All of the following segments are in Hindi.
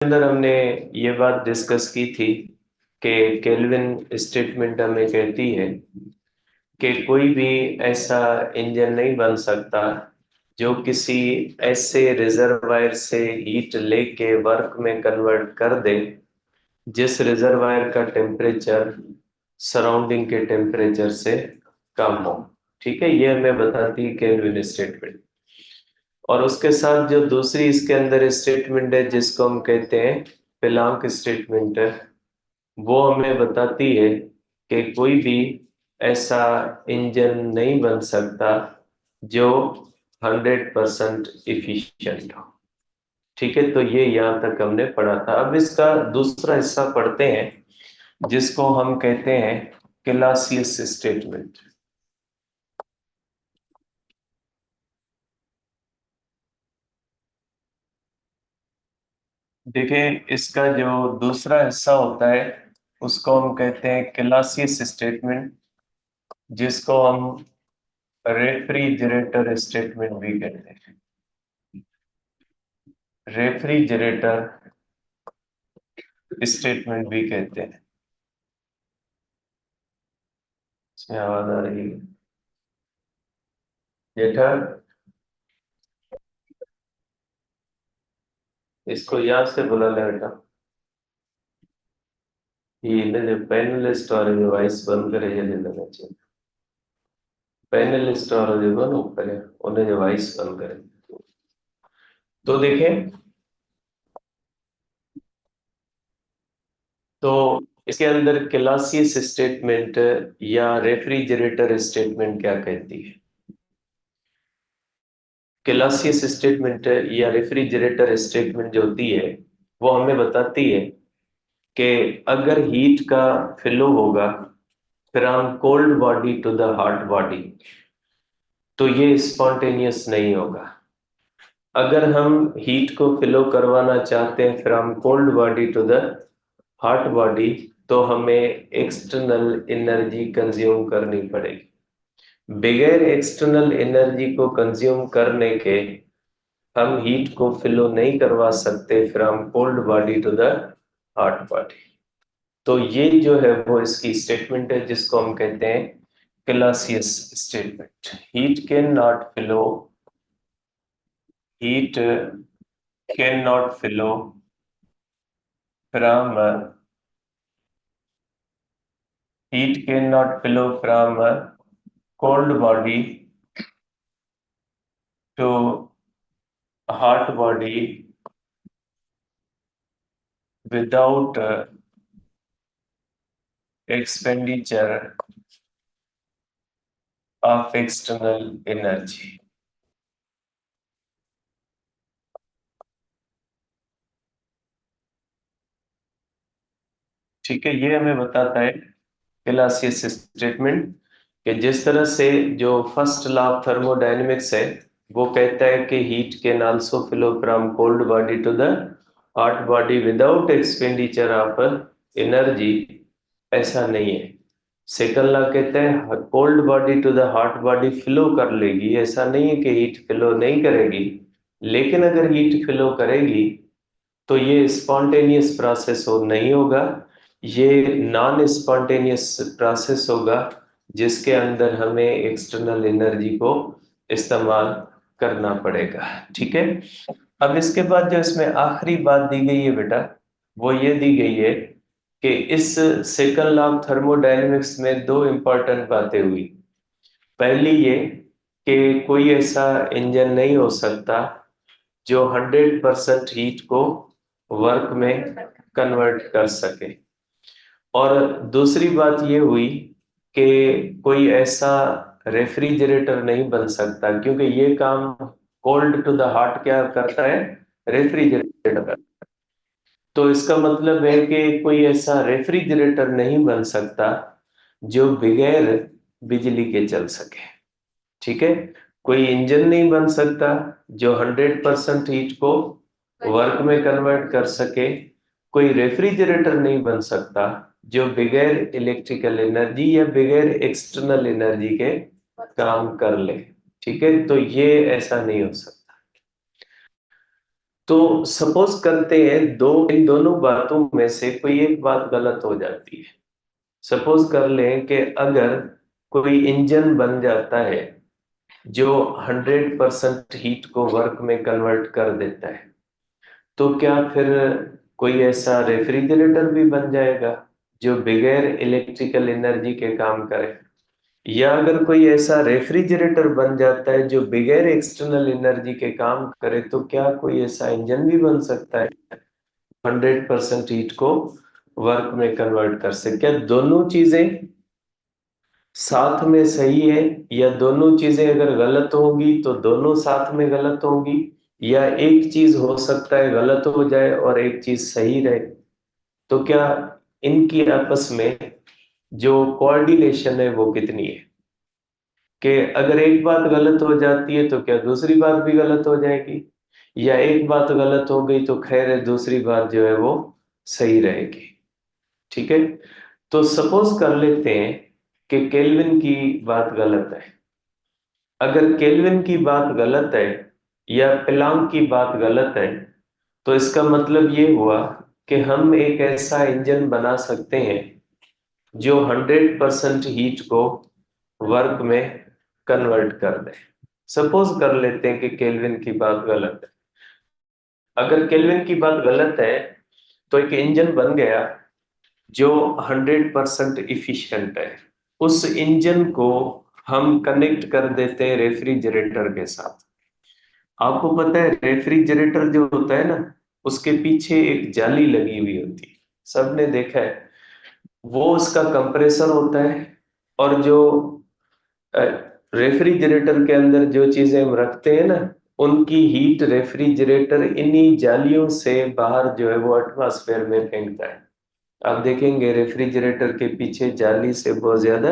अंदर हमने ये बात डिस्कस की थी कि केल्विन स्टेटमेंट हमें कहती है कि कोई भी ऐसा इंजन नहीं बन सकता जो किसी ऐसे रिजर्वायर से हीट लेके वर्क में कन्वर्ट कर दे जिस रिजर्वायर का टेम्परेचर सराउंडिंग के टेम्परेचर से कम हो। ठीक है, ये हमें बताती है केल्विन स्टेटमेंट। और उसके साथ जो दूसरी इसके अंदर स्टेटमेंट है जिसको हम कहते हैं प्लांक स्टेटमेंट है, वो हमें बताती है कि कोई भी ऐसा इंजन नहीं बन सकता जो 100% इफिशिएंट हो। ठीक है, तो ये यहाँ तक हमने पढ़ा था। अब इसका दूसरा हिस्सा पढ़ते हैं जिसको हम कहते हैं क्लासियस स्टेटमेंट। देखिए, इसका जो दूसरा हिस्सा होता है उसको हम कहते हैं क्लासियस स्टेटमेंट, जिसको हम रेफ्रिजरेटर स्टेटमेंट भी कहते हैं। रेफ्रिजरेटर स्टेटमेंट भी कहते हैं। इसमें आवाज आ रही है जेठा? इसको यहाँ से बुला ले बेटा। ये जो पैनलिस्ट और जो वॉइस बंद करे ये लेना चाहिए। पैनलिस्ट और जो बन ऊपर है उन्हें जो वॉइस बंद करे। तो देखें, तो इसके अंदर क्लासियस स्टेटमेंट या रेफ्रिजरेटर स्टेटमेंट क्या कहती है? क्लासियस स्टेटमेंट या रेफ्रिजरेटर स्टेटमेंट जो होती है वो हमें बताती है कि अगर हीट का फ्लो होगा from cold body to the hot body तो ये स्पॉन्टेनियस नहीं होगा। अगर हम हीट को फ्लो करवाना चाहते हैं from cold body to the hot body तो हमें एक्सटर्नल एनर्जी कंज्यूम करनी पड़ेगी। बगैर एक्सटर्नल एनर्जी को कंज्यूम करने के हम हीट को फ्लो नहीं करवा सकते from cold body to the hot body. तो ये जो है वो इसकी स्टेटमेंट है जिसको हम कहते हैं Clausius statement. Heat can not flow, heat can not flow from heat can not flow from cold body to hot body without expenditure of external energy. ठीक है, ये हमें बताता है क्लासियस स्टेटमेंट कि जिस तरह से जो फर्स्ट लॉ ऑफ थर्मोडायनेमिक्स है वो कहता है कि heat can also flow from cold body to the hot body without expenditure of energy. ऐसा नहीं है। सेकंड लॉ कहता है cold body to the hot body flow कर लेगी, ऐसा नहीं है कि हीट फ्लो नहीं करेगी। लेकिन अगर हीट फ्लो करेगी तो ये स्पॉन्टेनियस प्रोसेस हो नहीं होगा, ये नॉन स्पॉन्टेनियस प्रोसेस होगा जिसके अंदर हमें एक्सटर्नल एनर्जी को इस्तेमाल करना पड़ेगा। ठीक है, अब इसके बाद जो इसमें आखिरी बात दी गई है बेटा वो ये दी गई है कि इस सेकंड लॉ ऑफ थर्मोडायनेमिक्स में दो इंपॉर्टेंट बातें हुई। पहली ये कि कोई ऐसा इंजन नहीं हो सकता जो 100% हीट को वर्क में कन्वर्ट कर सके। और दूसरी बात ये हुई कि कोई ऐसा रेफ्रिजरेटर नहीं बन सकता क्योंकि ये काम कोल्ड टू द हॉट क्या करता है? रेफ्रिजरेटर। तो इसका मतलब है कि कोई ऐसा रेफ्रिजरेटर नहीं बन सकता जो बगैर बिजली के चल सके। ठीक है, कोई इंजन नहीं बन सकता जो 100% हीट को वर्क में कन्वर्ट कर सके। कोई रेफ्रिजरेटर नहीं बन सकता जो बगैर इलेक्ट्रिकल एनर्जी या बगैर एक्सटर्नल एनर्जी के काम कर ले। ठीक है, तो ये ऐसा नहीं हो सकता। तो सपोज करते हैं इन दोनों बातों में से कोई एक बात गलत हो जाती है। सपोज कर लें कि अगर कोई इंजन बन जाता है जो 100% हीट को वर्क में कन्वर्ट कर देता है, तो क्या फिर कोई ऐसा रेफ्रिजरेटर भी बन जाएगा जो बगैर इलेक्ट्रिकल एनर्जी के काम करे? या अगर कोई ऐसा रेफ्रिजरेटर बन जाता है जो बगैर एक्सटर्नल एनर्जी के काम करे, तो क्या कोई ऐसा इंजन भी बन सकता है 100% हीट को वर्क में कन्वर्ट कर सके? क्या दोनों चीजें साथ में सही है, या दोनों चीजें अगर गलत होंगी तो दोनों साथ में गलत होंगी, या एक चीज हो सकता है गलत हो जाए और एक चीज सही रहे? तो क्या इनकी आपस में जो कोऑर्डिनेशन है वो कितनी है कि अगर एक बात गलत हो जाती है तो क्या दूसरी बात भी गलत हो जाएगी, या एक बात गलत हो गई तो खैर है दूसरी बात जो है वो सही रहेगी? ठीक है, तो सपोज कर लेते हैं कि केल्विन की बात गलत है। अगर केल्विन की बात गलत है या प्लैंक की बात गलत है, तो इसका मतलब ये हुआ कि हम एक ऐसा इंजन बना सकते हैं जो 100% हीट को वर्क में कन्वर्ट कर दे। सपोज कर लेते हैं कि केल्विन की बात गलत है। अगर केल्विन की बात गलत है तो एक इंजन बन गया जो 100% इफिशियंट है। उस इंजन को हम कनेक्ट कर देते हैं रेफ्रिजरेटर के साथ। आपको पता है रेफ्रिजरेटर जो होता है ना, उसके पीछे एक जाली लगी हुई होती है, सबने देखा है। वो उसका कंप्रेसर होता है, और जो रेफ्रिजरेटर के अंदर जो चीजें हम रखते हैं ना, उनकी हीट रेफ्रिजरेटर इन्हीं जालियों से बाहर जो है वो एटमॉस्फेयर में फेंकता है। आप देखेंगे रेफ्रिजरेटर के पीछे जाली से बहुत ज्यादा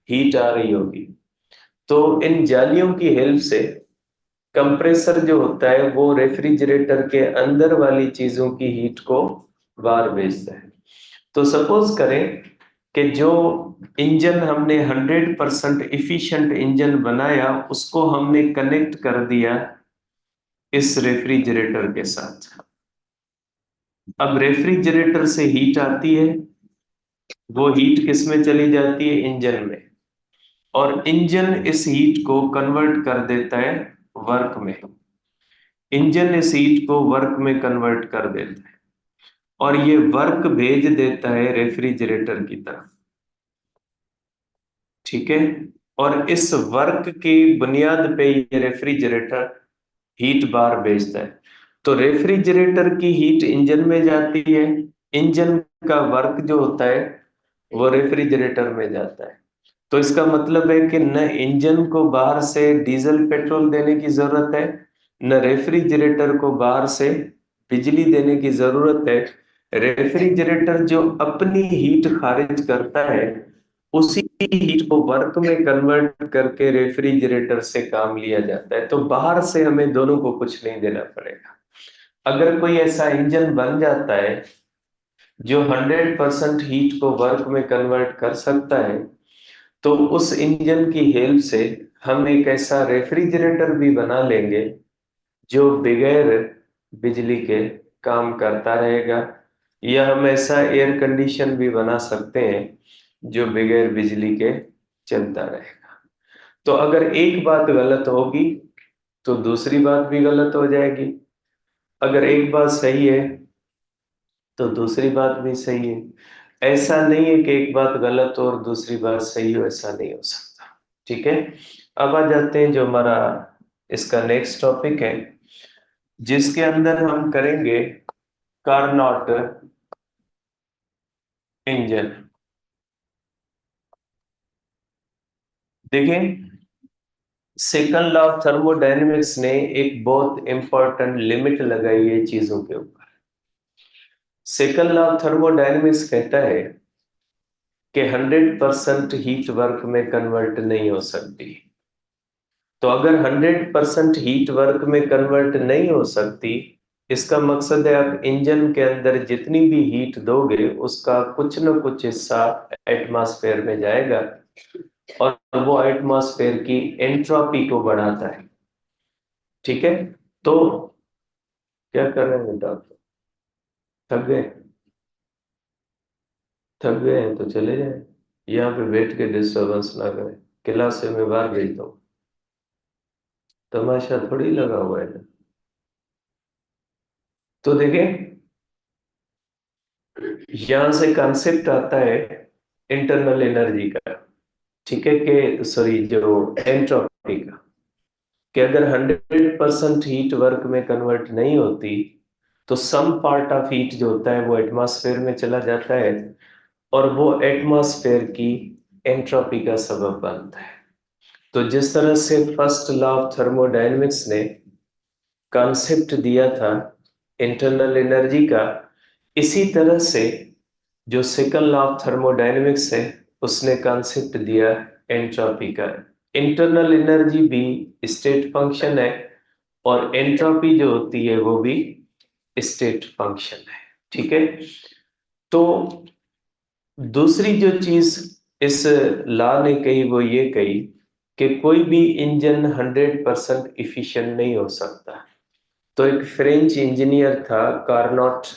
हीट आ रही होगी। तो इन जालियों की हेल्प से कंप्रेसर जो होता है वो रेफ्रिजरेटर के अंदर वाली चीजों की हीट को बाहर भेजता है। तो सपोज करें कि जो इंजन हमने 100% इफिशिएंट इंजन बनाया, उसको हमने कनेक्ट कर दिया इस रेफ्रिजरेटर के साथ। अब रेफ्रिजरेटर से हीट आती है, वो हीट किस में चली जाती है? इंजन में। और इंजन इस हीट को कन्वर्ट कर देता है वर्क में। इंजन इस हीट को वर्क में कन्वर्ट कर देता है, और ये वर्क भेज देता है रेफ्रिजरेटर की तरफ। ठीक है, और इस वर्क की बुनियाद पे ये रेफ्रिजरेटर हीट बार भेजता है। तो रेफ्रिजरेटर की हीट इंजन में जाती है, इंजन का वर्क जो होता है वो रेफ्रिजरेटर में जाता है। तो इसका मतलब है कि न इंजन को बाहर से डीजल पेट्रोल देने की जरूरत है, न रेफ्रिजरेटर को बाहर से बिजली देने की जरूरत है। रेफ्रिजरेटर जो अपनी हीट खारिज करता है, उसी हीट को वर्क में कन्वर्ट करके रेफ्रिजरेटर से काम लिया जाता है। तो बाहर से हमें दोनों को कुछ नहीं देना पड़ेगा। अगर कोई ऐसा इंजन बन जाता है जो 100% हीट को वर्क में कन्वर्ट कर सकता है, तो उस इंजन की हेल्प से हम एक ऐसा रेफ्रिजरेटर भी बना लेंगे जो बगैर बिजली के काम करता रहेगा। या हम ऐसा एयर कंडीशन भी बना सकते हैं जो बगैर बिजली के चलता रहेगा। तो अगर एक बात गलत होगी तो दूसरी बात भी गलत हो जाएगी, अगर एक बात सही है तो दूसरी बात भी सही है। ऐसा नहीं है कि एक बात गलत हो और दूसरी बात सही हो, ऐसा नहीं हो सकता। ठीक है, अब आ जाते हैं जो हमारा इसका नेक्स्ट टॉपिक है, जिसके अंदर हम करेंगे कार्नोट इंजन। देखें, सेकंड लॉ ऑफ थर्मोडायनेमिक्स ने एक बहुत इंपॉर्टेंट लिमिट लगाई है चीजों के ऊपर। सेकंड लॉ ऑफ थर्मोडायनेमिक्स कहता है कि 100% हीट वर्क में कन्वर्ट नहीं हो सकती। तो अगर 100% हीट वर्क में कन्वर्ट नहीं हो सकती, इसका मकसद है आप इंजन के अंदर जितनी भी हीट दोगे उसका कुछ न कुछ हिस्सा एटमॉस्फेयर में जाएगा, और वो एटमॉस्फेयर की एंट्रोपी को बढ़ाता है। ठीक है, तो क्या कर रहे हैं बेटा आप? थक गए? थक गए हैं तो चले जाए, यहाँ पे बैठ के डिस्टरबेंस ना करें। क्लास से मैं बाहर भेजता हूँ, तमाशा थोड़ी लगा हुआ है। तो देखें, यहां से कंसेप्ट आता है इंटरनल एनर्जी का, ठीक है, कि सॉरी जो एंट्रोपी का, कि अगर 100% हीट वर्क में कन्वर्ट नहीं होती तो सम पार्ट ऑफ हीट जो होता है वो एटमॉस्फेयर में चला जाता है, और वो एटमॉस्फेयर की एंट्रोपी का सबब बनता है। तो जिस तरह से फर्स्ट लॉ ऑफ थर्मोडायनेमिक्स ने कॉन्सेप्ट दिया था इंटरनल एनर्जी का, इसी तरह से जो सेकंड लॉ ऑफ थर्मोडायनेमिक्स है उसने कॉन्सेप्ट दिया एंट्रोपी का। इंटरनल एनर्जी भी स्टेट फंक्शन है, और एंट्रोपी जो होती है वो भी स्टेट फंक्शन है, ठीक है। तो दूसरी जो चीज इस लॉ ने कही वो ये कही कि कोई भी इंजन 100% इफिशिएंट नहीं हो सकता। तो एक फ्रेंच इंजीनियर था कार्नोट,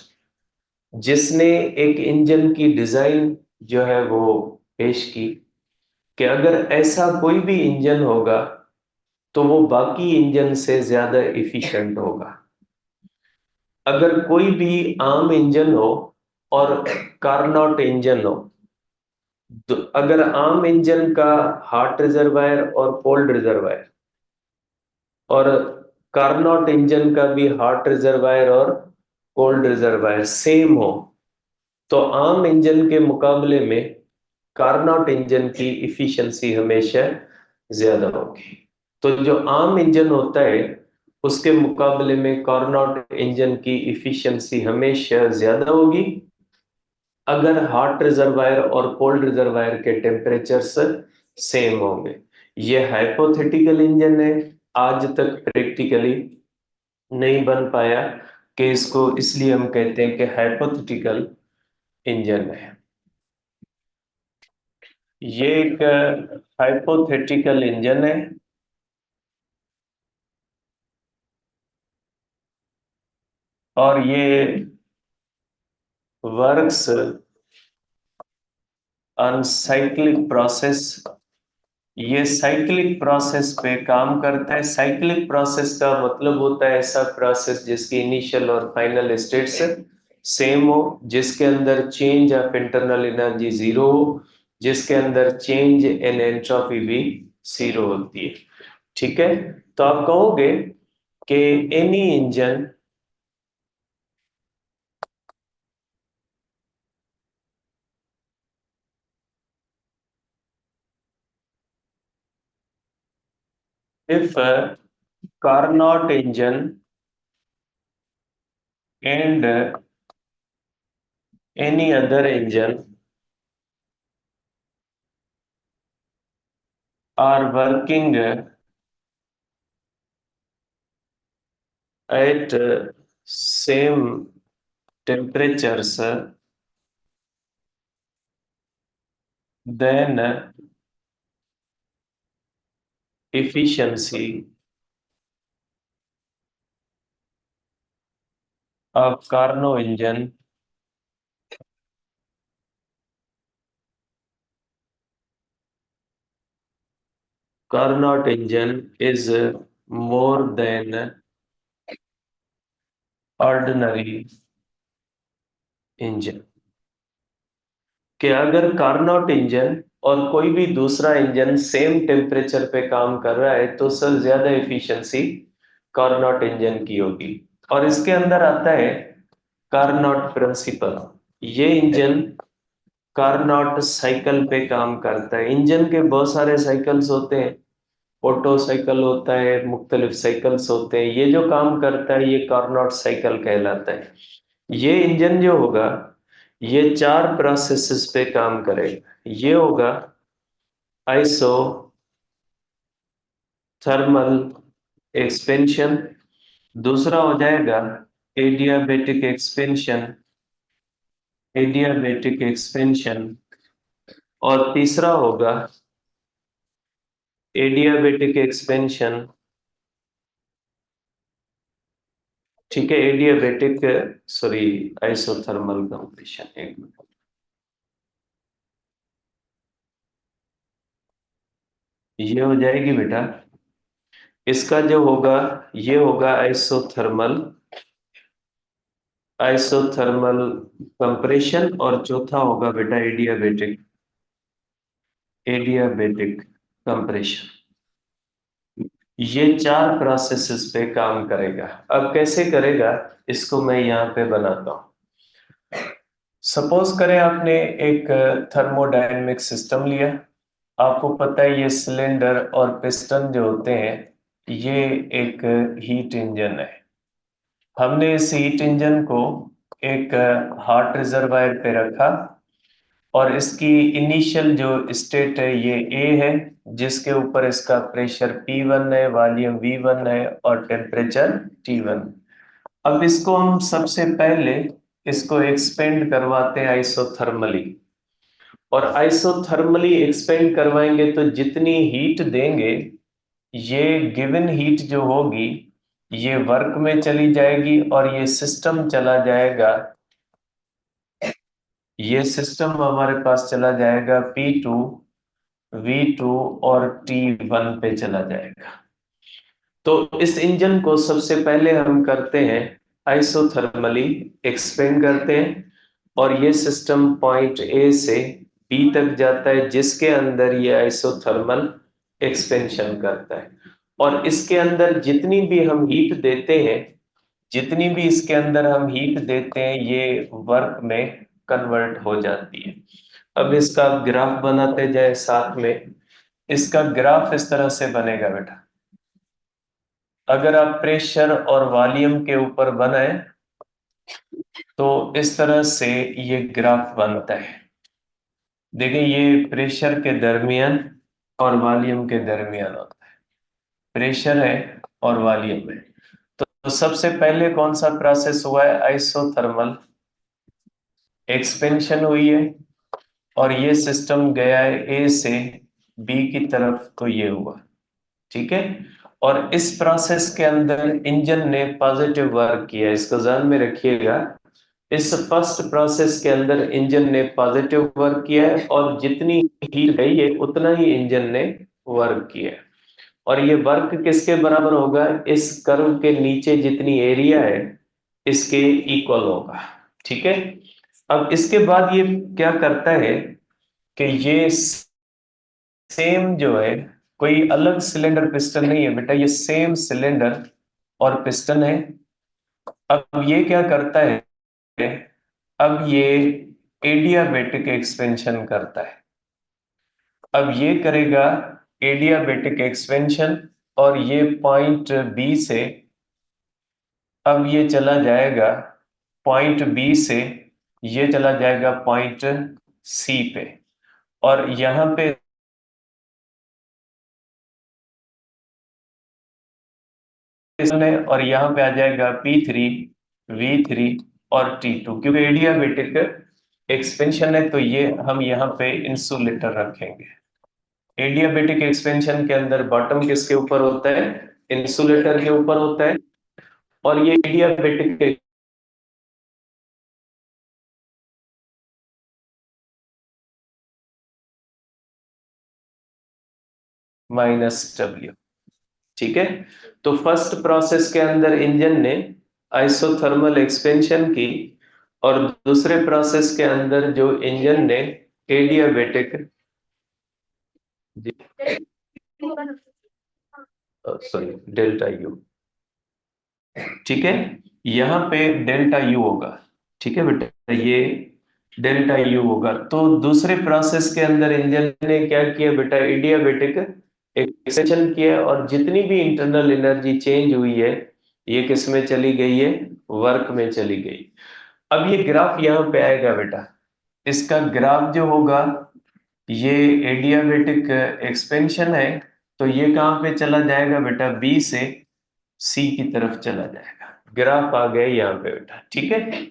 जिसने एक इंजन की डिजाइन जो है वो पेश की कि अगर ऐसा कोई भी इंजन होगा तो वो बाकी इंजन से ज्यादा इफिशिएंट होगा। अगर कोई भी आम इंजन हो और कार्नोट इंजन हो, तो अगर आम इंजन का हॉट रिजर्वायर और कोल्ड रिजर्वायर, और कार्नोट इंजन का भी हॉट रिजर्वायर और कोल्ड रिजर्वायर सेम हो, तो आम इंजन के मुकाबले में कार्नोट इंजन की इफिशिएंसी हमेशा ज्यादा होगी। तो जो आम इंजन होता है उसके मुकाबले में कार्नोट इंजन की इफिशिएंसी हमेशा ज्यादा होगी अगर हॉट रिजर्वायर और कोल्ड रिजर्वायर के टेम्परेचर्स सेम होंगे। ये हाइपोथेटिकल इंजन है, आज तक प्रैक्टिकली नहीं बन पाया, कि इसको इसलिए हम कहते हैं कि हाइपोथेटिकल इंजन है। ये एक हाइपोथेटिकल इंजन है, और ये वर्क्स ऑन साइक्लिक प्रोसेस। ये साइक्लिक प्रोसेस पे काम करता है। साइक्लिक प्रोसेस का मतलब होता है ऐसा प्रोसेस जिसकी इनिशियल और फाइनल स्टेट्स सेम हो, जिसके अंदर change of internal energy zero हो, जिसके अंदर चेंज इन एंट्रोपी भी जीरो होती है, ठीक है। तो आप कहोगे कि any engine if a Carnot engine and any other engine are working at same temperatures, then efficiency of Carnot engine is more than ordinary engine। कि अगर कार्नोट इंजन और कोई भी दूसरा इंजन सेम टेम्परेचर पे काम कर रहा है तो सर ज्यादा एफिशिएंसी कार्नोट इंजन की होगी। और इसके अंदर आता है कार्नोट प्रिंसिपल। ये इंजन कार्नोट साइकिल पे काम करता है। इंजन के बहुत सारे साइकिल्स होते हैं, ऑटो साइकिल होता है, मुख्तलिफ साइकिल्स होते हैं। ये जो काम करता है ये कार्नोट साइकिल कहलाता है। ये इंजन जो होगा ये चार प्रोसेसेस पे काम करेगा। ये होगा आइसो थर्मल एक्सपेंशन, दूसरा हो जाएगा एडियाबेटिक एक्सपेंशन, एडियाबेटिक एक्सपेंशन, और तीसरा होगा एडियाबेटिक एक्सपेंशन ठीक है, एडियाबेटिक, सॉरी, आइसोथर्मल कंप्रेशन। एक मिनट, ये हो जाएगी बेटा। इसका जो होगा, ये होगा आइसोथर्मल, आइसोथर्मल कंप्रेशन, और चौथा होगा बेटा एडियाबेटिक, एडियाबेटिक कंप्रेशन। ये चार प्रोसेसेस पे काम करेगा। अब कैसे करेगा, इसको मैं यहाँ पे बनाता हूँ। सपोज करें आपने एक थर्मोडायनेमिक सिस्टम लिया। आपको पता है ये सिलेंडर और पिस्टन जो होते हैं, ये एक हीट इंजन है। हमने इस हीट इंजन को एक हॉट रिजर्वायर पे रखा, और इसकी इनिशियल जो स्टेट है ये ए है, जिसके ऊपर इसका प्रेशर P1 है, वॉल्यूम V1 है, और टेम्परेचर T1। अब इसको हम सबसे पहले इसको एक्सपेंड करवाते हैं आइसोथर्मली, और आइसोथर्मली एक्सपेंड करवाएंगे तो जितनी हीट देंगे, ये गिवन हीट जो होगी ये वर्क में चली जाएगी, और ये सिस्टम चला जाएगा, ये सिस्टम हमारे पास चला जाएगा P2, V2 और T1 पे चला जाएगा। तो इस इंजन को सबसे पहले हम करते हैं आइसोथर्मली एक्सपेंड करते हैं, और ये सिस्टम पॉइंट ए से बी तक जाता है, जिसके अंदर ये आइसोथर्मल एक्सपेंशन करता है। और इसके अंदर जितनी भी हम हीट देते हैं, जितनी भी इसके अंदर हम हीट देते हैं, ये वर्क में कन्वर्ट हो जाती है। अब इसका ग्राफ बनाते जाए साथ में। इसका ग्राफ इस तरह से बनेगा बेटा। अगर आप प्रेशर और वॉल्यूम के ऊपर बनाए तो इस तरह से ये ग्राफ बनता है। देखिए, ये प्रेशर के दरमियान और वॉल्यूम के दरमियान होता है, प्रेशर है और वॉल्यूम है। तो सबसे पहले कौन सा प्रोसेस हुआ है, आइसोथर्मल एक्सपेंशन हुई है, और ये सिस्टम गया है ए से बी की तरफ, तो ये हुआ। ठीक है, और इस प्रोसेस के अंदर इंजन ने पॉजिटिव वर्क किया, इसको ध्यान में रखिएगा। इस फर्स्ट प्रोसेस के अंदर इंजन ने पॉजिटिव वर्क किया है, और जितनी हीट गई है उतना ही इंजन ने वर्क किया है। और ये वर्क किसके बराबर होगा, इस कर्व के नीचे जितनी एरिया है इसके इक्वल होगा। ठीक है, अब इसके बाद ये क्या करता है कि ये सेम जो है, कोई अलग सिलेंडर पिस्टन नहीं है बेटा, ये सेम सिलेंडर और पिस्टन है। अब ये क्या करता है, अब ये एडियाबेटिक एक्सपेंशन करता है। अब ये करेगा एडियाबेटिक एक्सपेंशन, और ये पॉइंट बी से अब ये चला जाएगा, पॉइंट बी से ये चला जाएगा पॉइंट सी पे, और यहां पे, और यहाँ पे आ जाएगा P3, V3 और T2। क्योंकि एडियाबेटिक एक्सपेंशन है तो ये हम यहाँ पे इंसुलेटर रखेंगे। एडियाबेटिक एक्सपेंशन के अंदर बॉटम किसके ऊपर होता है, इंसुलेटर के ऊपर होता है। और ये एडियाबेटिक -W। ठीक है, तो फर्स्ट प्रोसेस के अंदर इंजन ने आइसोथर्मल एक्सपेंशन की, और दूसरे प्रोसेस के अंदर जो इंजन ने एडियाबेटिक, सॉरी, डेल्टा यू। ठीक है, यहाँ पे डेल्टा यू होगा। ठीक है बेटा, ये डेल्टा यू होगा। तो दूसरे प्रोसेस के अंदर इंजन ने क्या किया बेटा, एडियाबेटिक एक्सपेंशन किया, और जितनी भी इंटरनल एनर्जी चेंज हुई है ये किस में चली गई है, वर्क में चली गई। अब ये ग्राफ यहाँ पे आएगा बेटा। इसका ग्राफ जो होगा, ये एडियाबेटिक एक्सपेंशन है, तो ये कहाँ पे चला जाएगा बेटा, बी से सी की तरफ चला जाएगा। ग्राफ आ गया यहाँ पे बेटा। ठीक है,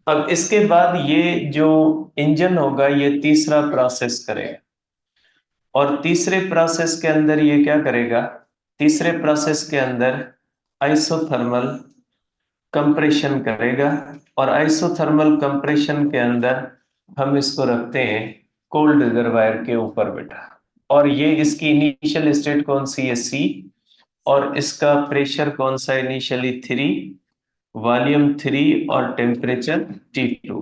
अब इसके बाद ये जो इंजन होगा ये तीसरा प्रोसेस करेगा, और तीसरे प्रोसेस के अंदर ये क्या करेगा, तीसरे प्रोसेस के अंदर आइसोथर्मल कंप्रेशन करेगा, और आइसोथर्मल कंप्रेशन के अंदर हम इसको रखते हैं कोल्ड रिजर्वायर के ऊपर बेटा। और ये इसकी इनिशियल स्टेट कौन सी है, सी, और इसका प्रेशर कौन सा, इनिशियली 3, वॉल्यूम 3, और टेम्परेचर T2।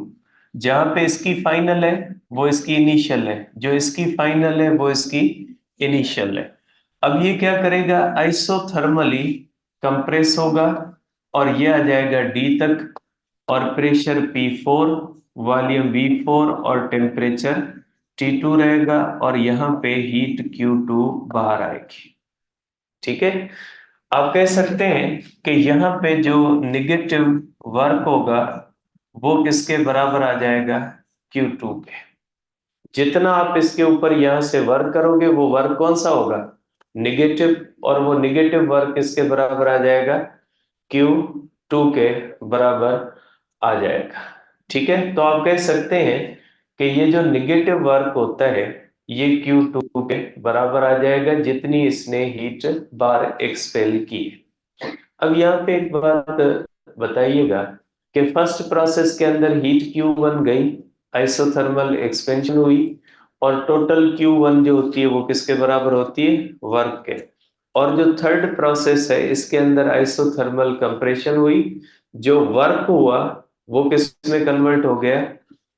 जहां पे इसकी फाइनल है वो इसकी इनिशियल है, जो इसकी फाइनल है वो इसकी इनिशियल है। अब ये क्या करेगा, आइसोथर्मली कंप्रेस होगा और ये आ जाएगा डी तक, और प्रेशर P4, वॉल्यूम V4 और टेम्परेचर T2 रहेगा, और यहाँ पे हीट Q2 बाहर आएगी। ठीक है, आप कह सकते हैं कि यहाँ पे जो निगेटिव वर्क होगा वो किसके बराबर आ जाएगा, Q2 के। जितना आप इसके ऊपर यहां से वर्क करोगे वो वर्क कौन सा होगा, निगेटिव, और वो निगेटिव वर्क किसके बराबर आ जाएगा, Q2 के बराबर आ जाएगा। ठीक है, तो आप कह सकते हैं कि ये जो निगेटिव वर्क होता है ये Q2 के बराबर आ जाएगा, जितनी इसने हीट बार एक्सपेल की है। अब यहाँ पे एक बात बताइएगा कि फर्स्ट प्रोसेस के अंदर हीट Q1 गई, आइसोथर्मल एक्सपेंशन हुई, और टोटल Q1 जो होती है वो किसके बराबर होती है, वर्क के। और जो थर्ड प्रोसेस है इसके अंदर आइसोथर्मल कंप्रेशन हुई, जो वर्क हुआ वो किस में कन्वर्ट हो गया,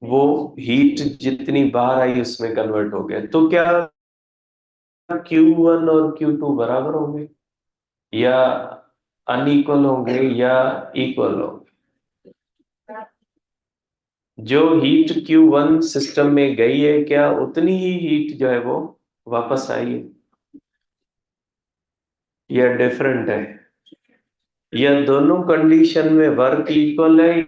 वो हीट जितनी बाहर आई उसमें कन्वर्ट हो गया। तो क्या Q1 और Q2 बराबर होंगे, या अनइक्वल होंगे, या इक्वल होंगे? जो हीट Q1 सिस्टम में गई है क्या उतनी ही हीट जो है वो वापस आई है, या डिफरेंट है, या दोनों कंडीशन में वर्क इक्वल है?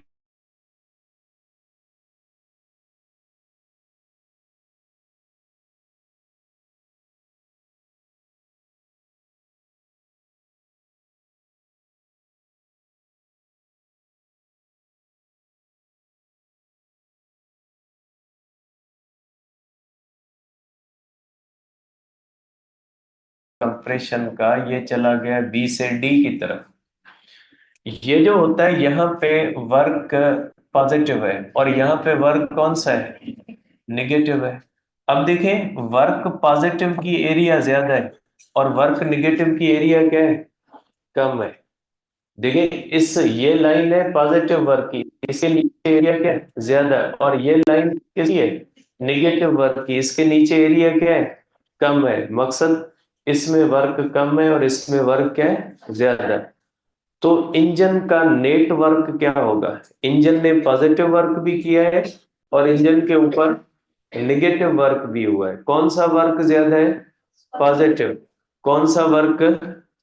कंप्रेशन का ये चला गया बी से डी की तरफ। ये जो होता है यहाँ पे वर्क पॉजिटिव है, और यहाँ पे वर्क कौन सा है, निगेटिव है। अब देखें, वर्क पॉजिटिव की एरिया ज्यादा है और वर्क निगेटिव की एरिया क्या है, कम है। देखिए, इस ये लाइन है पॉजिटिव वर्क की, इसके नीचे एरिया क्या है, ज्यादा है, और ये लाइन किसकी है, निगेटिव वर्क की, इसके नीचे एरिया क्या है, कम है। मकसद इसमें वर्क कम है और इसमें वर्क क्या है, ज्यादा है। तो इंजन का नेट वर्क क्या होगा, इंजन ने पॉजिटिव वर्क भी किया है और इंजन के ऊपर नेगेटिव वर्क भी हुआ है। कौन सा वर्क ज्यादा है, पॉजिटिव। कौन सा वर्क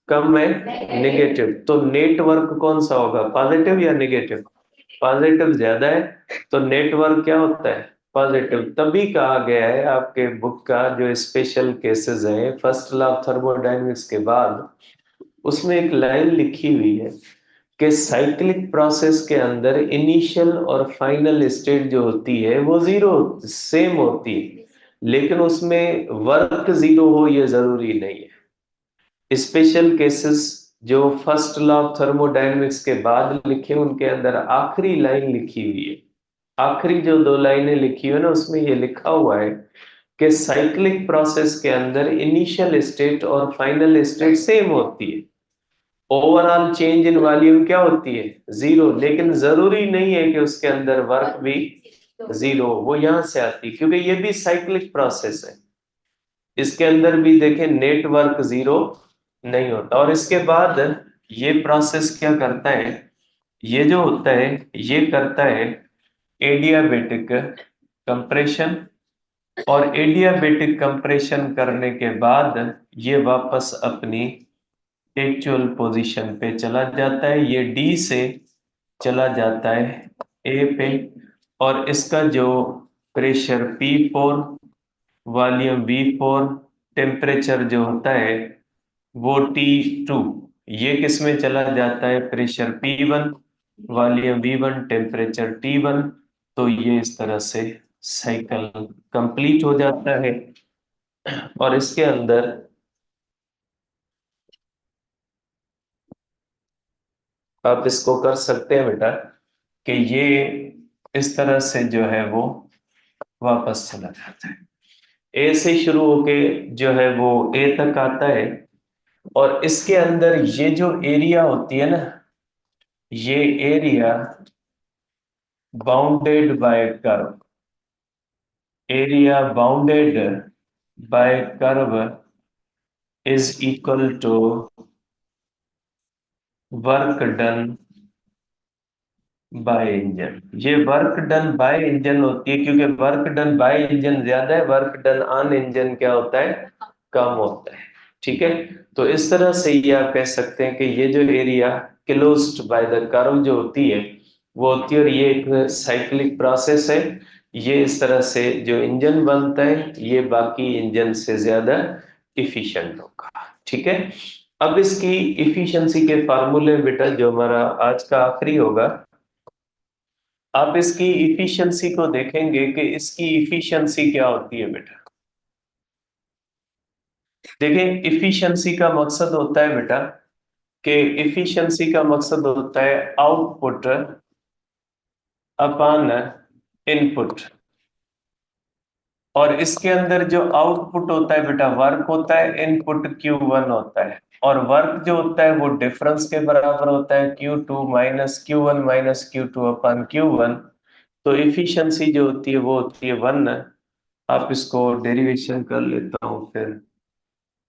कम है, नेगेटिव। तो नेट वर्क कौन सा होगा, पॉजिटिव या नेगेटिव, पॉजिटिव ज्यादा है, तो नेट वर्क क्या होता है, पॉजिटिव। तभी कहा गया है आपके बुक का जो स्पेशल केसेस है फर्स्ट लॉ ऑफ थर्मोडायनेमिक्स के बाद, उसमें एक लाइन लिखी हुई है कि साइक्लिक प्रोसेस के अंदर इनिशियल और फाइनल स्टेट जो होती है वो जीरो सेम होती है, लेकिन उसमें वर्क जीरो हो ये जरूरी नहीं है। स्पेशल केसेस जो फर्स्ट लॉ ऑफ थर्मोडायनेमिक्स के बाद लिखे उनके अंदर आखिरी लाइन लिखी हुई है, आखिरी जो दो लाइनें लिखी हुई है ना उसमें ये लिखा हुआ है कि साइक्लिक प्रोसेस के अंदर इनिशियल स्टेट और फाइनल स्टेट सेम होती है, ओवरऑल चेंज इन वॉल्यूम क्या होती है, जीरो, लेकिन जरूरी नहीं है कि उसके अंदर वर्क भी जीरो, वो यहां से आती है क्योंकि ये भी साइक्लिक प्रोसेस है। इसके अंदर भी देखें नेट वर्क जीरो नहीं होता। और इसके बाद ये प्रोसेस क्या करता है, ये जो होता है ये करता है एडियाबेटिक कंप्रेशन, और एडियाबेटिक कंप्रेशन करने के बाद ये वापस अपनी एक्चुअल पोजीशन पे चला जाता है, ये डी से चला जाता है ए पे, और इसका जो pressure P4, volume V4, temperature जो होता है वो T2, ये किस में चला जाता है, pressure P1, volume V1, temperature T1। तो ये इस तरह से साइकिल कंप्लीट हो जाता है, और इसके अंदर आप इसको कर सकते हैं बेटा कि ये इस तरह से जो है वो वापस चला जाता है, ए से शुरू होके जो है वो ए तक आता है। और इसके अंदर ये जो एरिया होती है ना, ये area bounded by curve, area bounded by curve is equal to work done by engine. ये वर्क डन बाय इंजन होती है, क्योंकि वर्क डन बाय इंजन ज्यादा है, वर्क डन ऑन इंजन क्या होता है, कम होता है। ठीक है, तो इस तरह से ये आप कह सकते हैं कि ये जो area closed by the curve जो होती है वो होती है, और ये एक साइक्लिक प्रोसेस है। ये इस तरह से जो इंजन बनता है ये बाकी इंजन से ज्यादा इफिशिएंट होगा। ठीक है, अब इसकी इफिशिएंसी के फार्मूले बेटा जो हमारा आज का आखिरी होगा, आप इसकी इफिशिएंसी को देखेंगे कि इसकी इफिशिएंसी क्या होती है बेटा। देखें, इफिशिएंसी का मकसद होता है बेटा कि इफिशिएंसी का मकसद होता है आउटपुट अपॉन इनपुट। और इसके अंदर जो आउटपुट होता है बेटा वर्क होता है, इनपुट Q1 होता है, और वर्क जो होता है वो डिफरेंस के बराबर होता है Q2 minus Q1 minus Q2 upon Q1। तो इफिशिएंसी जो होती है वो होती है 1। आप इसको डेरिवेशन कर लेता हूँ, फिर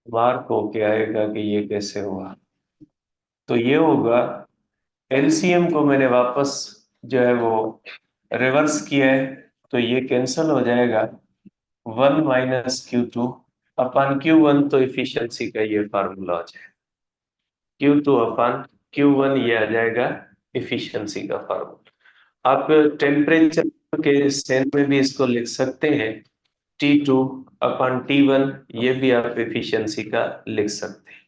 मार्क होके आएगा कि ये कैसे हुआ। तो ये होगा, एलसीएम को मैंने वापस जो है वो रिवर्स किया है, तो ये कैंसिल हो जाएगा, 1 - Q2 अपॉन Q1। तो इफिशियंसी का ये फार्मूला हो जाएगा, Q2 अपॉन Q1, ये आ जाएगा इफिशियंसी का फार्मूला। आप टेम्परेचर के सेंस में भी इसको लिख सकते हैं, T2 अपॉन T1, ये भी आप एफिशिएंसी का लिख सकते हैं।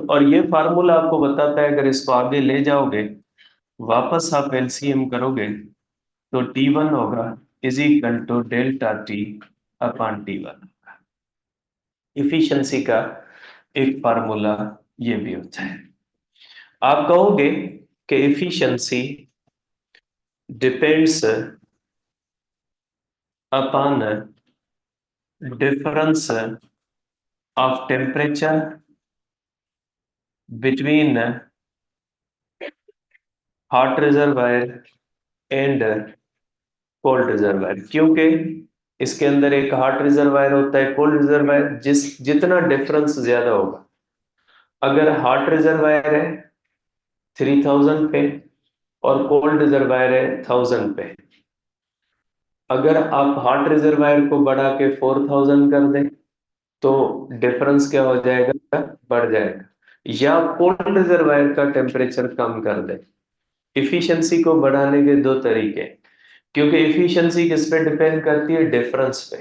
और ये फार्मूला आपको बताता है, अगर इसको आगे ले जाओगे, वापस आप एलसीएम करोगे, तो T1 होगा is equal to delta T upon T1। Efficiency का एक फार्मूला ये भी होता है। आप कहोगे कि efficiency depends upon difference of temperature between hot reservoir and cold reservoir. क्योंकि इसके अंदर एक हॉट रिजर्वायर होता है, कोल्ड रिजर्वायर, जितना डिफरेंस ज्यादा होगा। अगर हॉट रिजर्वायर है 3000 पे और कोल्ड रिजर्वायर है 1000 पे, अगर आप हॉट रिजर्वायर को बढ़ा के 4000 कर दें तो डिफरेंस क्या हो जाएगा, बढ़ जाएगा। या कोल्ड रिजर्वायर का टेम्परेचर कम कर दें। इफिशिएंसी को बढ़ाने के दो तरीके हैं, क्योंकि इफिशिएंसी किस पे डिपेंड करती है, डिफरेंस पे।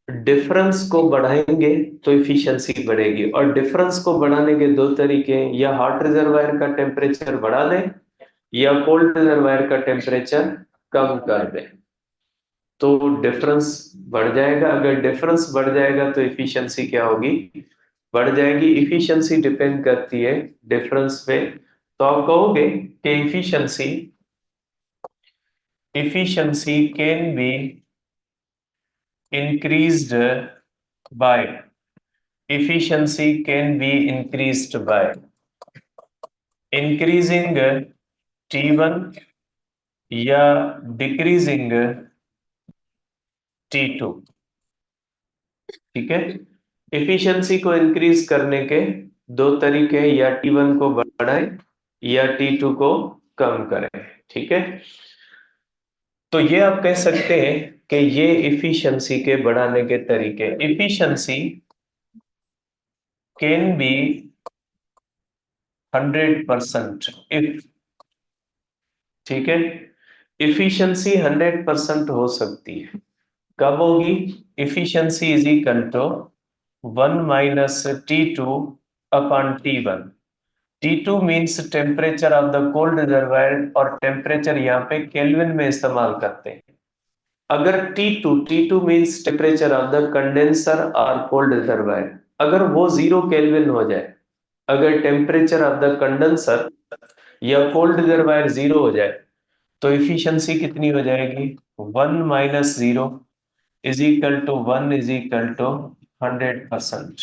डिफरेंस को बढ़ाएंगे तो इफिशिएंसी बढ़ेगी, और डिफरेंस को बढ़ाने के दो तरीके हैं, या हॉट रिजर्वायर का टेम्परेचर बढ़ा दें या कोल्ड रिजर्वायर का टेम्परेचर कम कर दें, तो डिफरेंस बढ़ जाएगा। अगर डिफरेंस बढ़ जाएगा तो इफिशिएंसी क्या होगी, बढ़ जाएगी। इफिशिएंसी डिपेंड करती है डिफरेंस पे। तो आप कहोगे कि efficiency can be increased by efficiency can be increased by increasing T1 या decreasing T2। ठीक है, एफिशिएंसी को इंक्रीज करने के दो तरीके हैं, या T1 को बढ़ाएं या T2 को कम करें। ठीक है, तो ये आप कह सकते हैं कि ये एफिशिएंसी के बढ़ाने के तरीके। एफिशिएंसी कैन बी 100% इफ, ठीक है, इफिशियंसी 100% हो सकती है। कब होगी, efficiency is equal to 1 - T2 upon T1। T2 means temperature of the cold reservoir, और टेम्परेचर यहाँ पे केल्विन में इस्तेमाल करते हैं। अगर T2 means temperature of the condenser और कोल्ड रिजर्वायर, अगर वो 0 केल्विन हो जाए, अगर टेम्परेचर ऑफ द कंडेंसर या कोल्ड रिजर्वायर 0 हो जाए तो इफिशियंसी कितनी हो जाएगी? 1 - 0 is equal to 1 is equal to 100%।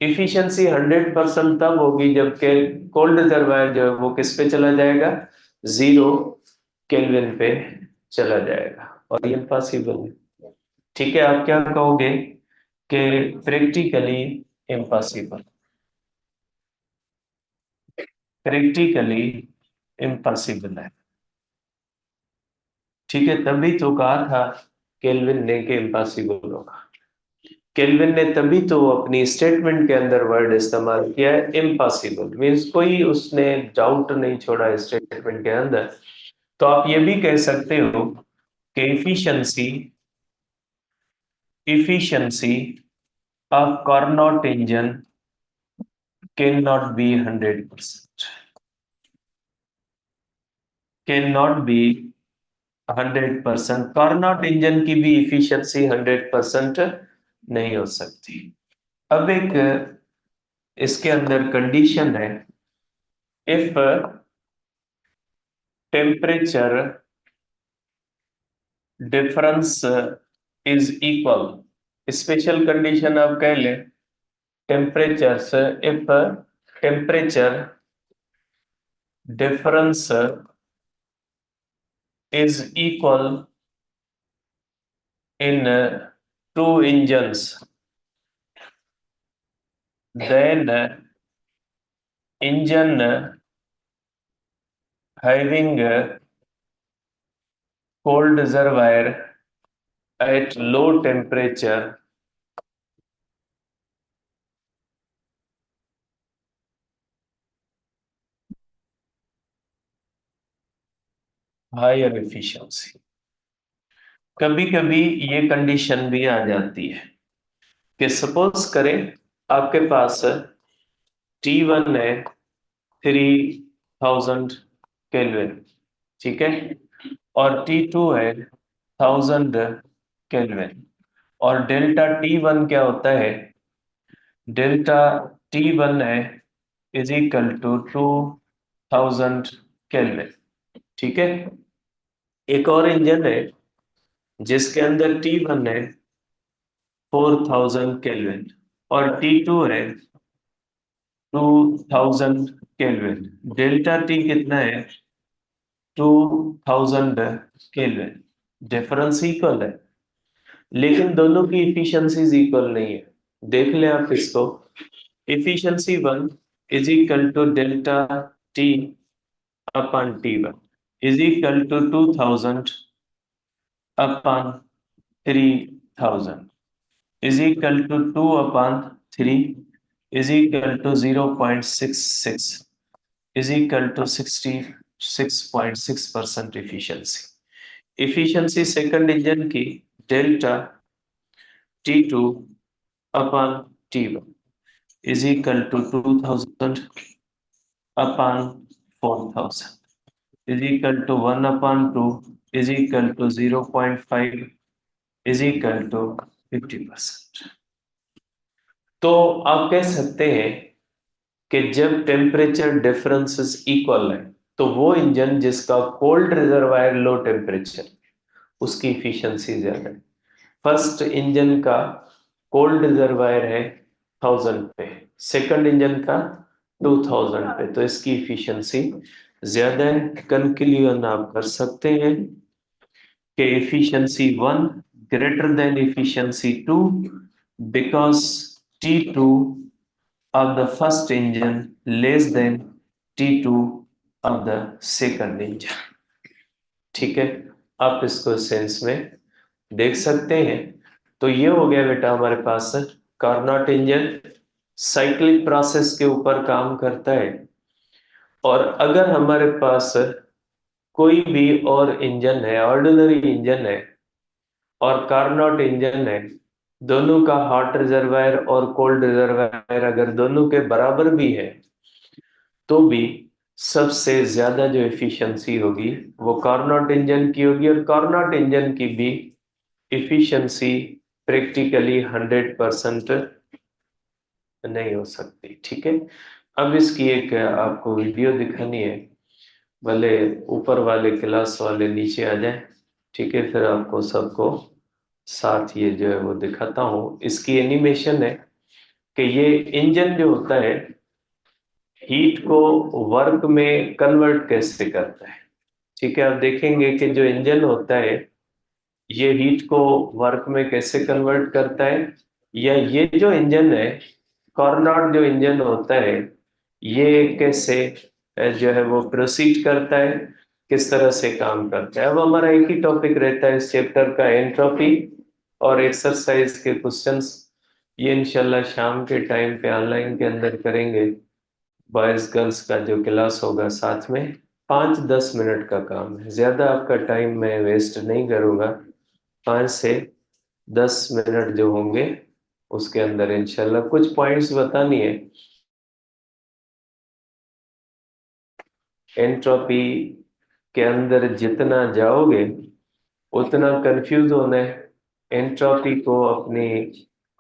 Efficiency 100% तब होगी जबकि कोल्ड रिजर्वायर जो है वो किस पे चला जाएगा? 0 केल्विन पे चला जाएगा, और ये पॉसिबल है। ठीक है, आप क्या कहोगे कि प्रैक्टिकली इम्पॉसिबल, प्रैक्टिकली इम्पॉसिबल है। ठीक है, तभी तो कहा था केल्विन ने कि इम्पॉसिबल होगा। केल्विन ने तभी तो अपनी स्टेटमेंट के अंदर वर्ड इस्तेमाल किया है इम्पॉसिबल, मीन्स कोई उसने डाउट नहीं छोड़ा स्टेटमेंट के अंदर। तो आप ये भी कह सकते हो कि efficiency efficiency of Carnot engine can not be 100%, can not be 100%। Carnot engine की भी इफिशियंसी 100% नहीं हो सकती। अब एक इसके अंदर कंडीशन है, if temperature difference is equal, special condition आप कह लें, temperature if temperature difference is equal in two engines, then engine having cold reservoir at low temperature higher efficiency। कभी कभी ये कंडीशन भी आ जाती है कि सपोज करें आपके पास T1 है 3000 केल्विन, ठीक है, और T2 है 1000 केल्विन, और डेल्टा T1 क्या होता है? डेल्टा T1 है इज इक्वल टू 2000 केल्विन। ठीक है, एक और इंजन है जिसके अंदर T1 है 4000 केल्विन और T2 है 2000 केल्विन। डेल्टा T कितना है? 2000 केल्विन। डिफरेंस इक्वल है, लेकिन दोनों की इफिशियंसीज इक्वल नहीं है। देख लें आप इसको, efficiency 1 is equal to delta T upon T1 is equal to 2000 upon 3000 is equal to 2 upon 3 is equal to 0.66 is equal to 66.6% efficiency. Efficiency second engine की delta T2 upon T1 is equal to 2000 upon 4000 is equal to 1 upon 2 is equal to 0.5 is equal to 50%। तो आप कह सकते हैं कि जब टेम्परेचर डिफरेंसेस इक्वल है तो वो इंजन जिसका कोल्ड रिजर्वायर लो टेम्परेचर, उसकी इफिशियंसी ज्यादा है। फर्स्ट इंजन का कोल्ड रिजर्वायर है 1000 पे, सेकंड इंजन का 2000 पे, तो इसकी इफिशियंसी ज्यादा है। कंक्लूजन आप कर सकते हैं कि efficiency 1 greater than efficiency 2 because T2 of the first engine less than T2 of the second engine। ठीक है, आप इसको सेंस में देख सकते हैं। तो ये हो गया बेटा हमारे पास कार्नोट इंजन साइक्लिक प्रोसेस के ऊपर काम करता है। और अगर हमारे पास कोई भी और इंजन है, ऑर्डिनरी इंजन है और कार्नोट इंजन है, दोनों का हॉट रिजर्वायर और कोल्ड रिजर्वायर अगर दोनों के बराबर भी है तो भी सबसे ज्यादा जो एफिशिएंसी होगी वो कार्नोट इंजन की होगी, और कार्नोट इंजन की भी एफिशिएंसी प्रैक्टिकली 100% नहीं हो सकती। ठीक है, अब इसकी एक आपको वीडियो दिखानी है, भले ऊपर वाले क्लास वाले नीचे आ जाए, ठीक है, फिर आपको सबको साथ ये जो है वो दिखाता हूँ। इसकी एनिमेशन है कि ये इंजन जो होता है हीट को वर्क में कन्वर्ट कैसे करता है। ठीक है, आप देखेंगे कि जो इंजन होता है ये हीट को वर्क में कैसे कन्वर्ट करता है, या ये जो इंजन है, कार्नोट जो इंजन होता है, ये कैसे जो है वो प्रोसीड करता है, किस तरह से काम करता है। अब हमारा एक ही टॉपिक रहता है इस चैप्टर का, एंट्रोपी, और एक्सरसाइज के क्वेश्चंस। ये इंशाल्लाह शाम के टाइम पे ऑनलाइन के अंदर करेंगे, बॉयज गर्ल्स का जो क्लास होगा साथ में। 5-10 मिनट का काम है, ज्यादा आपका टाइम मैं वेस्ट नहीं करूंगा। 5 से 10 मिनट जो होंगे उसके अंदर इंशाल्लाह कुछ पॉइंट्स बतानी है। एंट्रोपी के अंदर जितना जाओगे उतना कंफ्यूज होना है। एंट्रोपी को अपनी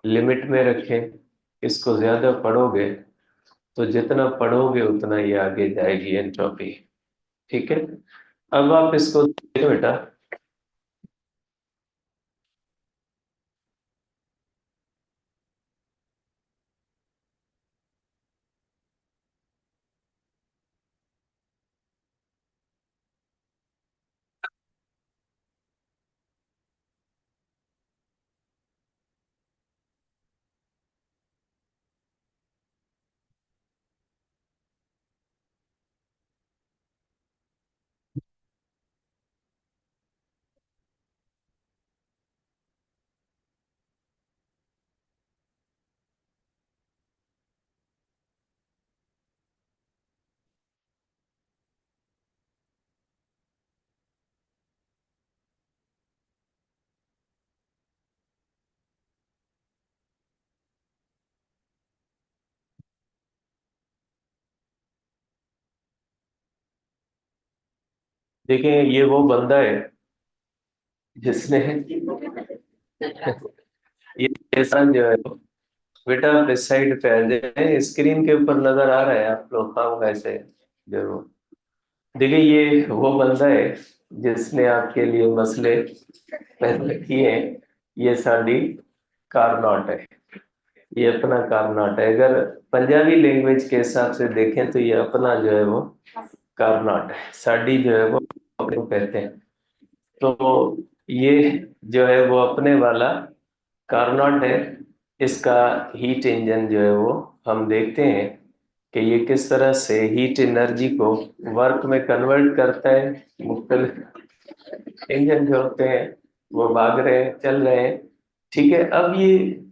लिमिट में रखें, इसको ज्यादा पढ़ोगे तो जितना पढ़ोगे उतना ये आगे जाएगी एंट्रोपी। ठीक है, अब आप इसको देखो बेटा। देखें, ये वो बंदा है जिसने ये ऐसा जो है, बेटा आप इस साइड पे आ जाए, स्क्रीन के ऊपर नजर आ रहा है आप लोग, हाँ ऐसे जरूर। देखिए, ये वो बंदा है जिसने आपके लिए मसले पैदा किए हैं। ये साडी कारनॉट है, ये अपना कारनॉट है। अगर पंजाबी लैंग्वेज के हिसाब से देखें तो ये अपना जो है वो कारनॉट है, साडी जो है वो अपने को कहते हैं। तो ये जो है वो अपने वाला कार्नोट है। इसका हीट इंजन जो है वो हम देखते हैं कि ये किस तरह से हीट एनर्जी को वर्क में कन्वर्ट करता है। मुख्तलिफ इंजन जो होते हैं वो भाग रहे हैं, चल रहे हैं। ठीक है, अब ये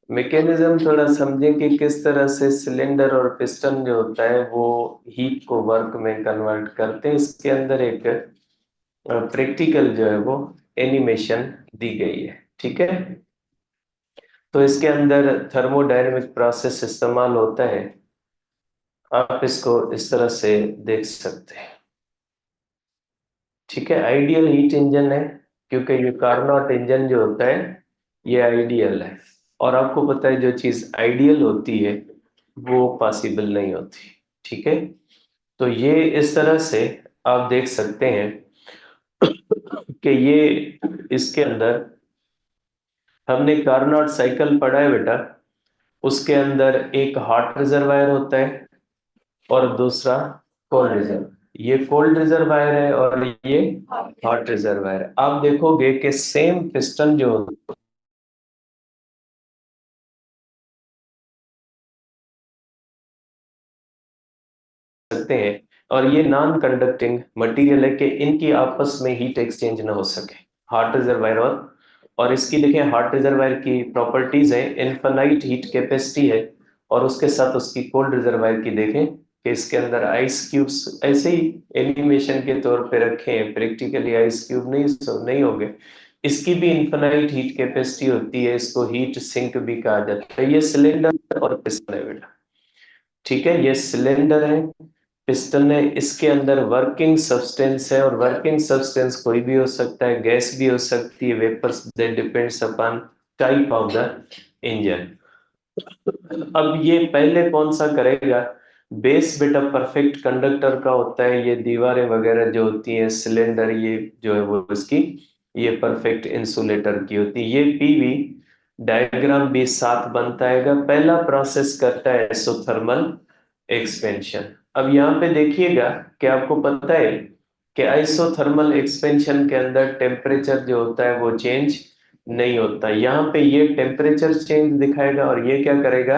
मैकेनिज्म थोड़ा समझें कि किस तरह से सिलेंडर और पिस्टन जो होता है वो हीट को वर्क में कन्वर्ट करते हैं। इसके अंदर एक प्रैक्टिकल जो है वो एनिमेशन दी गई है। ठीक है, तो इसके अंदर थर्मोडायनेमिक प्रोसेस इस्तेमाल होता है। आप इसको इस तरह से देख सकते हैं। ठीक है, आइडियल हीट इंजन है, क्योंकि ये कार्नोट इंजन जो होता है ये आइडियल है। और आपको पता है जो चीज आइडियल होती है वो पॉसिबल नहीं होती। ठीक है, तो ये इस तरह से आप देख सकते हैं कि ये इसके अंदर हमने कार्नोट साइकिल पढ़ा है बेटा। उसके अंदर एक हॉट रिजर्वायर होता है और दूसरा कोल्ड रिजर्व। ये कोल्ड रिजर्वायर है और ये हॉट रिजर्वायर है। आप देखोगे कि सेम पिस्टन जो सकते हैं, और ये नॉन कंडक्टिंग मटेरियल है कि इनकी आपस में हीट एक्सचेंज ना हो सके, हॉट रिजर्वायर और इसकी देखें, हॉट रिजर्वायर की प्रॉपर्टीज है, इनफाइनाइट हीट कैपेसिटी है। और उसके साथ उसकी कोल्ड रिजर्वायर की देखें कि इसके अंदर आइस क्यूब्स ऐसे ही एनिमेशन के तौर पे रखे हैं, प्रैक्टिकली आइस क्यूब नहीं होंगे। इसकी भी इनफाइनाइट हीट कैपेसिटी होती है, इसको हीट सिंक भी कहा जाता है। ये सिलेंडर और पिस्टन है बेटा। ठीक है, ये सिलेंडर है, पिस्टन है, इसके अंदर वर्किंग सब्सटेंस है, और वर्किंग सब्सटेंस कोई भी हो सकता है, गैस भी हो सकती है, vapours, that depends upon type of the engine. अब ये पहले कौन सा करेगा, बेस बेटा परफेक्ट कंडक्टर का होता है, ये दीवारें वगैरह जो होती हैं, सिलेंडर ये जो है वो इसकी ये परफेक्ट इंसुलेटर की होती है। ये पीवी डायग्राम भी साथ बनता है। पहला प्रोसेस करता है आइसोथर्मल एक्सपेंशन। अब यहाँ पे देखिएगा कि आपको पता है कि आइसोथर्मल एक्सपेंशन के अंदर टेम्परेचर जो होता है वो चेंज नहीं होता। यहाँ पे ये टेम्परेचर चेंज दिखाएगा और ये क्या करेगा,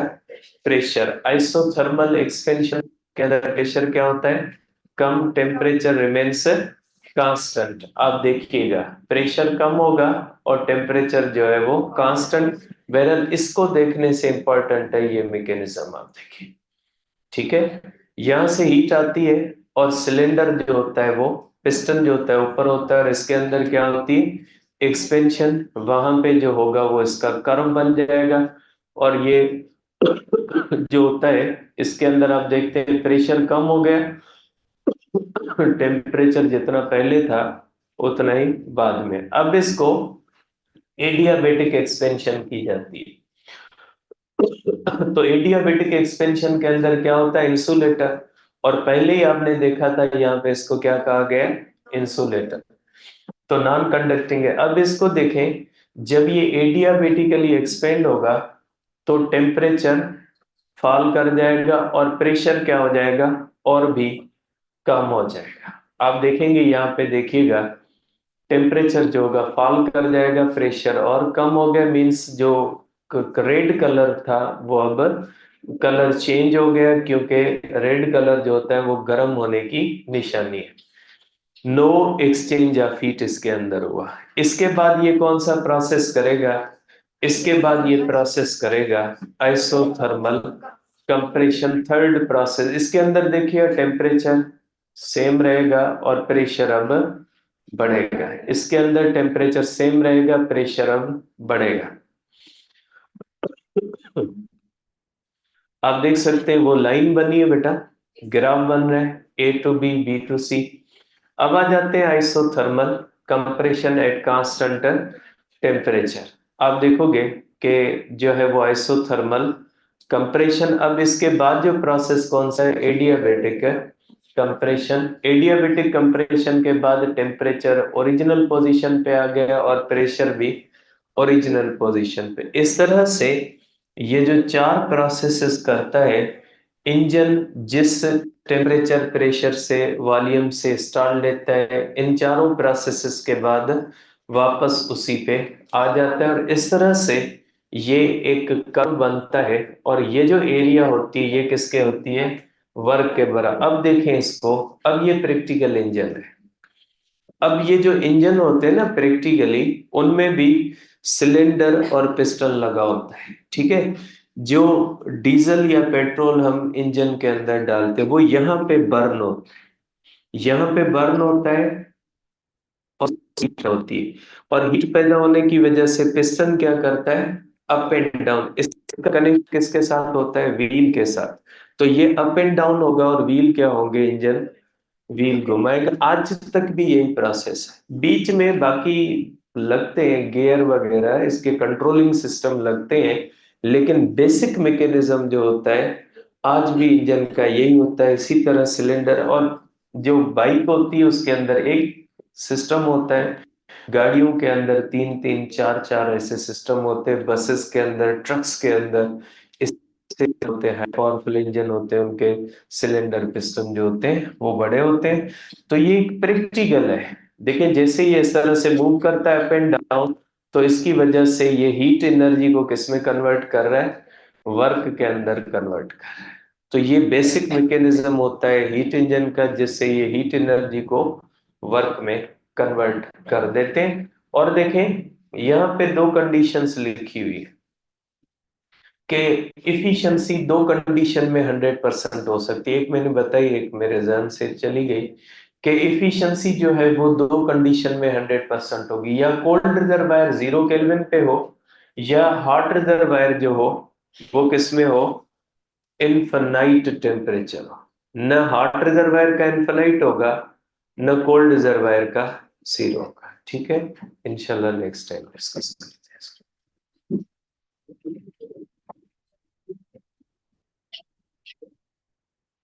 प्रेशर। आइसोथर्मल एक्सपेंशन के अंदर प्रेशर क्या होता है, कम, टेम्परेचर रिमेन्स कांस्टेंट। आप देखिएगा प्रेशर कम होगा और टेम्परेचर जो है वो कांस्टेंट। बहरहाल इसको देखने से इंपॉर्टेंट है ये मैकेनिज्म, आप देखिए, ठीक है। यहां से हीट आती है और सिलेंडर जो होता है वो पिस्टन जो होता है ऊपर होता है और इसके अंदर क्या होती है, एक्सपेंशन। वहां पे जो होगा वो इसका कर्व बन जाएगा और ये जो होता है इसके अंदर आप देखते हैं प्रेशर कम हो गया, टेम्परेचर जितना पहले था उतना ही बाद में। अब इसको एडियाबेटिक एक्सपेंशन की जाती है। तो एडियाबेटिक एक्सपेंशन के अंदर क्या होता है, इंसुलेटर। और पहले ही आपने देखा था यहाँ पे इसको क्या कहा गया, इंसुलेटर। तो नॉन कंडक्टिंग है। अब इसको देखें, जब ये एडियाबेटिकली एक्सपेंड होगा तो टेम्परेचर फॉल कर जाएगा और प्रेशर क्या हो जाएगा, और भी कम हो जाएगा। आप देखेंगे यहाँ पे देखिएगा टेम्परेचर जो होगा फॉल कर जाएगा, प्रेशर और कम हो गया, मींस जो रेड कलर था वो अब कलर चेंज हो गया, क्योंकि रेड कलर जो होता है वो गर्म होने की निशानी है। नो एक्सचेंज ऑफ हीट इसके अंदर हुआ। इसके बाद ये कौन सा प्रोसेस करेगा, इसके बाद ये प्रोसेस करेगा आइसोथर्मल कंप्रेशन, थर्ड प्रोसेस। इसके अंदर देखिए टेम्परेचर सेम रहेगा और प्रेशर अब बढ़ेगा। इसके अंदर टेम्परेचर सेम रहेगा, प्रेशर अब बढ़ेगा। आप देख सकते हैं वो लाइन बनी है बेटा, ग्राफ बन रहा है, ए टू बी, बी टू सी। अब आ जाते हैं isothermal compression at constant temperature. आप देखोगे कि जो है वो आइसोथर्मल कंप्रेशन। अब इसके बाद जो प्रोसेस कौन सा है, एडियाबेटिक कंप्रेशन। एडियाबेटिक कंप्रेशन के बाद टेम्परेचर ओरिजिनल पोजीशन पे आ गया और प्रेशर भी ओरिजिनल पोजीशन पे। इस तरह से ये जो चार प्रोसेसेस करता है इंजन, जिस टेम्परेचर, प्रेशर से, वॉल्यूम से स्टार्ट लेता है, इन चारों प्रोसेसेस के बाद वापस उसी पे आ जाता है। और इस तरह से ये एक कर्व बनता है और ये जो एरिया होती है ये किसके होती है, वर्क के बराबर। अब देखें इसको, अब ये प्रैक्टिकल इंजन है। अब ये जो इंजन होते हैं ना प्रैक्टिकली, उनमें भी सिलेंडर और पिस्टन लगा होता है, ठीक है। जो डीजल या पेट्रोल हम इंजन के अंदर डालते हैं वो यहाँ पे बर्न होता है, यहाँ पे बर्न होता है और हीट होती है। और हीट पैदा होने की वजह से पिस्टन क्या करता है, अप एंड डाउन। इसका कनेक्ट किसके साथ होता है, व्हील के साथ। तो ये अप एंड डाउन होगा और व्हील क्या होंगे, इंजन व्हील घुमाएगा। आज तक भी यही प्रोसेस है। बीच में बाकी लगते हैं गियर वगैरह, इसके कंट्रोलिंग सिस्टम लगते हैं, लेकिन बेसिक मैकेनिज्म जो होता है आज भी इंजन का यही होता है। इसी तरह सिलेंडर, और जो बाइक होती है उसके अंदर एक सिस्टम होता है, गाड़ियों के अंदर तीन तीन चार चार ऐसे सिस्टम होते हैं, बसेस के अंदर, ट्रक्स के अंदर इस होते हैं, पावरफुल इंजन होते हैं, उनके सिलेंडर पिस्टन जो होते हैं वो बड़े होते हैं। तो ये एक प्रैक्टिकल है। देखिए जैसे ये इस तरह से मूव करता है अप एंड डाउन, तो इसकी वजह से ये हीट एनर्जी को किस में कन्वर्ट कर रहा है, वर्क के अंदर कन्वर्ट कर रहा है। तो ये बेसिक मैकेनिज्म होता है हीट इंजन का, जिससे ये हीट एनर्जी को वर्क में कन्वर्ट कर देते हैं। और देखें यहाँ पे दो कंडीशंस लिखी हुई है कि इफिशिएंसी दो कंडीशन में 100% हो सकती है। एक मैंने बताई, एक मेरे ध्यान से चली गई, कि इफिशिएंसी जो है वो दो कंडीशन में 100% होगी, या कोल्ड रिजर्वायर 0 केल्विन पे हो, या हॉट रिजर्वायर जो हो वो किसमें हो, इनफाइनाइट टेम्परेचर हो। न हॉट रिजर्वायर का इनफाइनाइट होगा, न कोल्ड रिजर्वायर का 0 होगा, ठीक है। इंशाल्लाह नेक्स्ट टाइम डिस्कस